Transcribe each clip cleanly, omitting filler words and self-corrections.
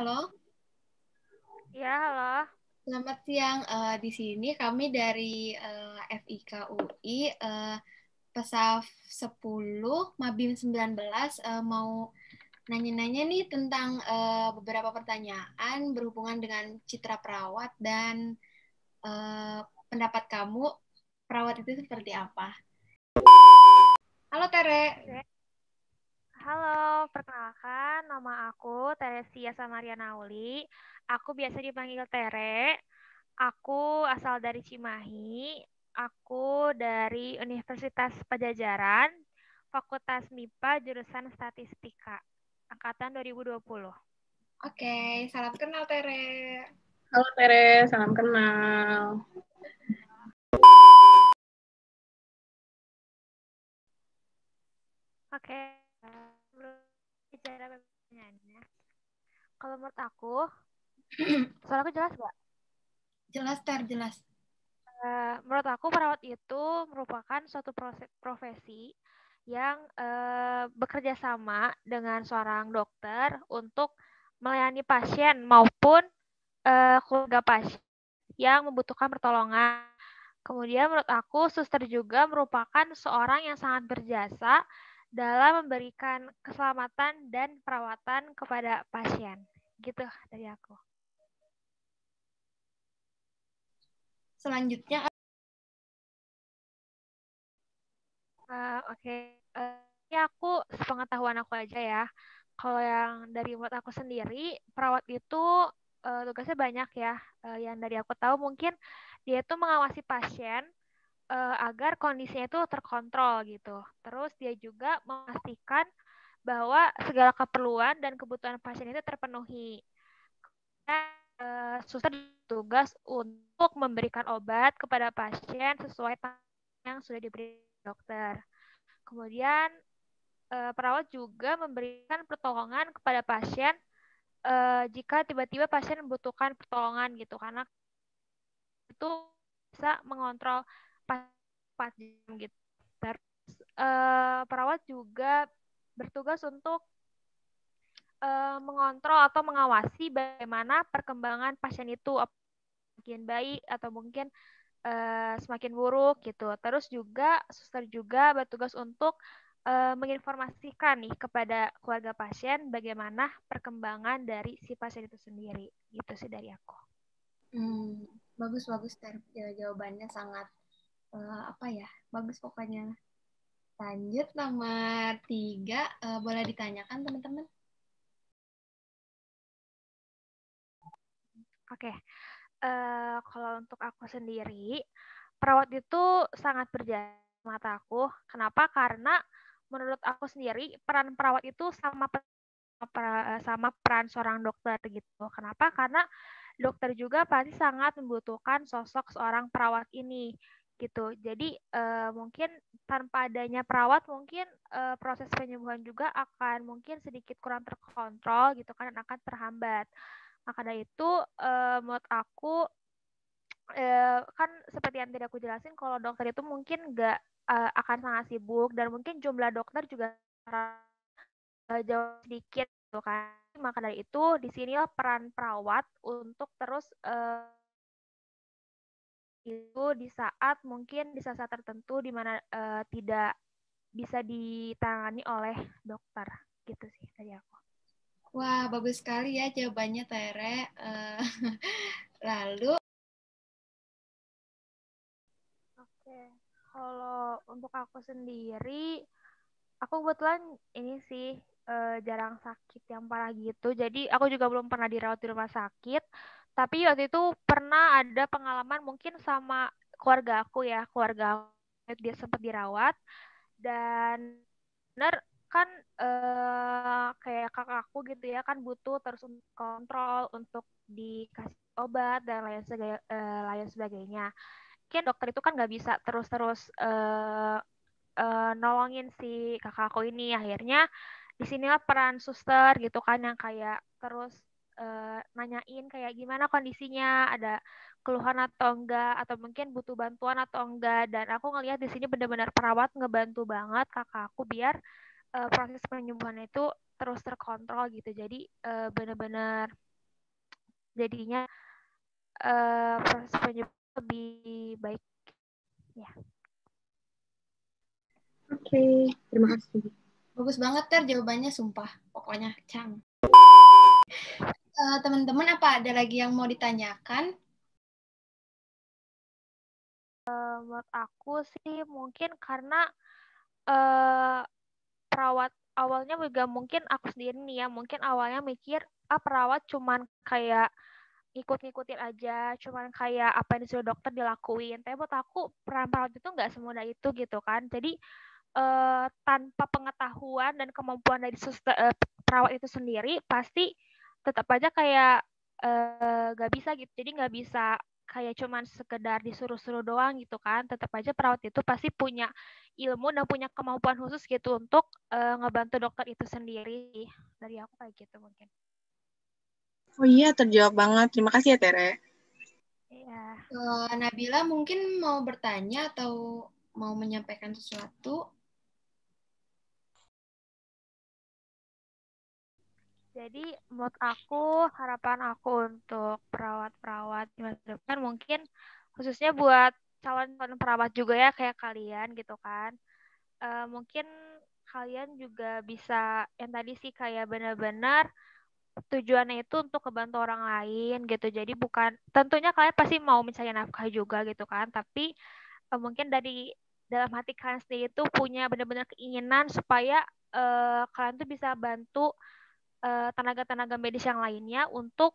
Halo, Ya, halo. selamat siang. Di sini kami dari FIK UI, Pesaf 10, Mabim 19, mau nanya-nanya nih tentang beberapa pertanyaan berhubungan dengan citra perawat dan eh, pendapat kamu, perawat itu seperti apa? Halo Tere. Oke. Halo, perkenalkan nama aku Teresia Samaria Nauli. Aku biasa dipanggil Tere. Aku asal dari Cimahi. Aku dari Universitas Pajajaran, Fakultas MIPA jurusan Statistika, angkatan 2020. Oke, salam kenal Tere. Halo Tere, salam kenal. Oke, sebelum bicara pertanyaannya, kalau menurut aku, soal aku jelas nggak? Jelas Ter, jelas. Menurut aku perawat itu merupakan suatu profesi yang bekerja sama dengan seorang dokter untuk melayani pasien maupun keluarga pasien yang membutuhkan pertolongan. Kemudian menurut aku suster juga merupakan seorang yang sangat berjasa dalam memberikan keselamatan dan perawatan kepada pasien. Gitu dari aku. Selanjutnya, Oke. Ya aku sepengetahuan aku aja ya. Kalau yang dari buat aku sendiri, perawat itu tugasnya banyak ya. Yang dari aku tahu mungkin dia itu mengawasi pasien agar kondisinya itu terkontrol gitu. Terus dia juga memastikan bahwa segala keperluan dan kebutuhan pasien itu terpenuhi. Dan, suster tugas untuk memberikan obat kepada pasien sesuai yang sudah diberi dokter. Kemudian perawat juga memberikan pertolongan kepada pasien jika tiba-tiba pasien membutuhkan pertolongan gitu karena itu bisa mengontrol pasien 4 jam gitu. Terus perawat juga bertugas untuk mengontrol atau mengawasi bagaimana perkembangan pasien itu mungkin baik atau mungkin semakin buruk gitu. Terus juga suster juga bertugas untuk menginformasikan nih kepada keluarga pasien bagaimana perkembangan dari si pasien itu sendiri. Gitu sih dari aku. bagus-bagus Ter. Jawabannya sangat apa ya? Bagus pokoknya. Lanjut nomor 3, boleh ditanyakan teman-teman? Oke, kalau untuk aku sendiri, perawat itu sangat berjasa mata aku. Kenapa? Karena menurut aku sendiri peran perawat itu sama peran seorang dokter gitu. Kenapa? Karena dokter juga pasti sangat membutuhkan sosok seorang perawat ini gitu. Jadi mungkin tanpa adanya perawat mungkin proses penyembuhan juga akan mungkin sedikit kurang terkontrol gitu kan dan akan terhambat. Maka dari itu menurut aku kan seperti yang tadi aku jelasin kalau dokter itu mungkin nggak akan sangat sibuk dan mungkin jumlah dokter juga jauh sedikit gitu kan. Maka dari itu disinilah peran perawat untuk terus itu di saat mungkin di saat tertentu di mana tidak bisa ditangani oleh dokter gitu sih tadi aku. Wah, bagus sekali ya jawabannya Tere. Lalu, Oke, kalau untuk aku sendiri, aku kebetulan ini sih jarang sakit yang parah gitu. Jadi aku juga belum pernah dirawat di rumah sakit. Tapi waktu itu pernah ada pengalaman mungkin sama keluarga aku ya, keluarga aku dia sempat dirawat dan benar kan kayak kakakku gitu ya kan butuh terus untuk kontrol untuk dikasih obat dan lain sebagainya. Mungkin dokter itu kan nggak bisa terus-terus nolongin si kakakku ini. Akhirnya disinilah peran suster gitu kan yang kayak terus nanyain kayak gimana kondisinya, ada keluhan atau enggak, atau mungkin butuh bantuan atau enggak. Dan aku ngelihat di sini benar-benar perawat ngebantu banget kakakku biar proses penyembuhan itu terus terkontrol gitu. Jadi benar-benar jadinya proses penyembuhan lebih baik ya. Oke, terima kasih. Bagus banget Ter jawabannya, sumpah. Pokoknya Cang. Teman-teman, apa ada lagi yang mau ditanyakan? Menurut aku sih mungkin karena perawat awalnya juga mungkin aku sendiri nih ya, mungkin awalnya mikir perawat cuman kayak ngikut-ngikutin aja, cuman kayak apa yang disuruh dokter dilakuin. Tapi menurut aku peran perawat itu nggak semudah itu gitu kan. Jadi tanpa pengetahuan dan kemampuan dari perawat itu sendiri pasti tetap aja kayak nggak bisa gitu. Jadi nggak bisa kayak cuman sekedar disuruh-suruh doang gitu kan. Tetap aja perawat itu pasti punya ilmu dan punya kemampuan khusus gitu untuk ngebantu dokter itu sendiri. Dari aku kayak gitu mungkin. Oh iya, terjawab banget. Terima kasih ya, Tere. Iya. Nabila mungkin mau bertanya atau mau menyampaikan sesuatu? Jadi menurut aku, harapan aku untuk perawat-perawat di masa depan mungkin khususnya buat calon-calon perawat juga ya kayak kalian gitu kan. Mungkin kalian juga bisa yang tadi sih kayak benar-benar tujuannya itu untuk membantu orang lain gitu. Jadi bukan tentunya kalian pasti mau mencari nafkah juga gitu kan, tapi mungkin dari dalam hati kalian sendiri itu punya benar-benar keinginan supaya kalian tuh bisa bantu tenaga-tenaga medis yang lainnya untuk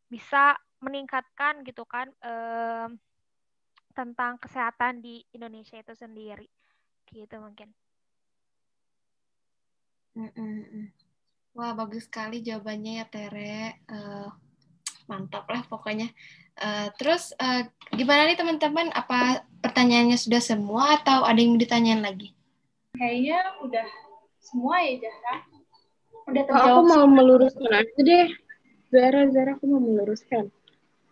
bisa meningkatkan gitu kan tentang kesehatan di Indonesia itu sendiri gitu mungkin. Wah, bagus sekali jawabannya ya Tere. Mantap lah pokoknya. Terus gimana nih teman-teman? Apa pertanyaannya sudah semua atau ada yang mau ditanyain lagi? Kayaknya udah semua ya, Zahra. Udah Oh, aku terjawab. mau meluruskan aja deh. Zara, aku mau meluruskan.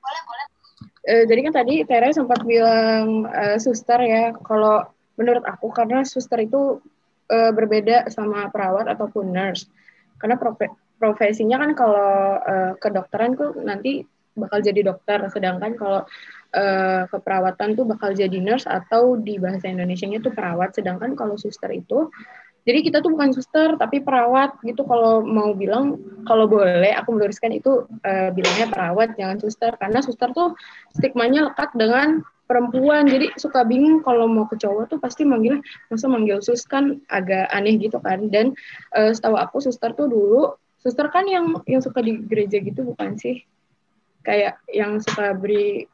Boleh. Jadi kan tadi Tere sempat bilang suster ya. Kalau menurut aku, karena suster itu berbeda sama perawat ataupun nurse. Karena profesinya kan kalau kedokteran tuh nanti bakal jadi dokter, sedangkan kalau keperawatan tuh bakal jadi nurse atau di bahasa Indonesianya tuh perawat. Sedangkan kalau suster itu, jadi kita tuh bukan suster tapi perawat gitu. Kalau mau bilang, kalau boleh aku meluruskan itu bilangnya perawat jangan suster, karena suster tuh stigmanya lekat dengan perempuan, jadi suka bingung kalau mau ke cowok tuh pasti masa manggil sus, kan agak aneh gitu kan. Dan setahu aku suster tuh dulu, suster kan yang suka di gereja gitu bukan sih, kayak yang suka beri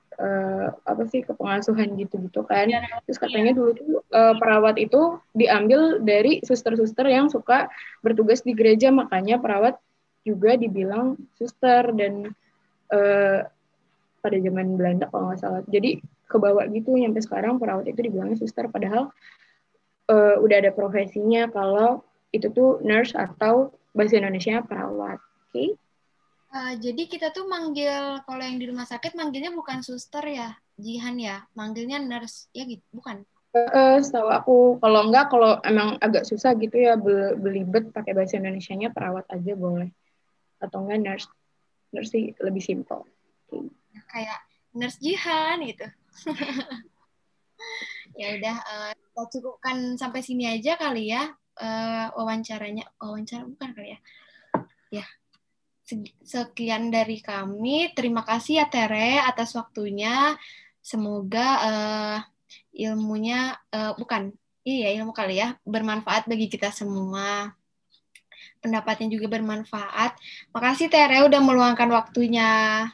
apa sih kepengasuhan gitu kan. Terus katanya dulu tuh perawat itu diambil dari suster-suster yang suka bertugas di gereja, makanya perawat juga dibilang suster. Dan pada zaman Belanda kalau nggak salah, jadi kebawa gitu sampai sekarang perawat itu dibilangnya suster, padahal udah ada profesinya kalau itu tuh nurse atau bahasa Indonesia perawat. Oke. Jadi kita tuh manggil, kalau yang di rumah sakit manggilnya bukan suster ya, Jihan ya, manggilnya nurse ya gitu, bukan? Setahu aku, kalau emang agak susah gitu ya belibet pakai bahasa Indonesianya, perawat aja boleh, atau enggak nurse sih lebih simpel. Okay. Kayak nurse Jihan gitu. Ya udah, kita cukupkan sampai sini aja kali ya wawancara bukan kali ya. Ya. Sekian dari kami. Terima kasih ya Tere atas waktunya. Semoga ilmunya ilmu kali ya bermanfaat bagi kita semua. Pendapatnya juga bermanfaat. Makasih Tere udah meluangkan waktunya.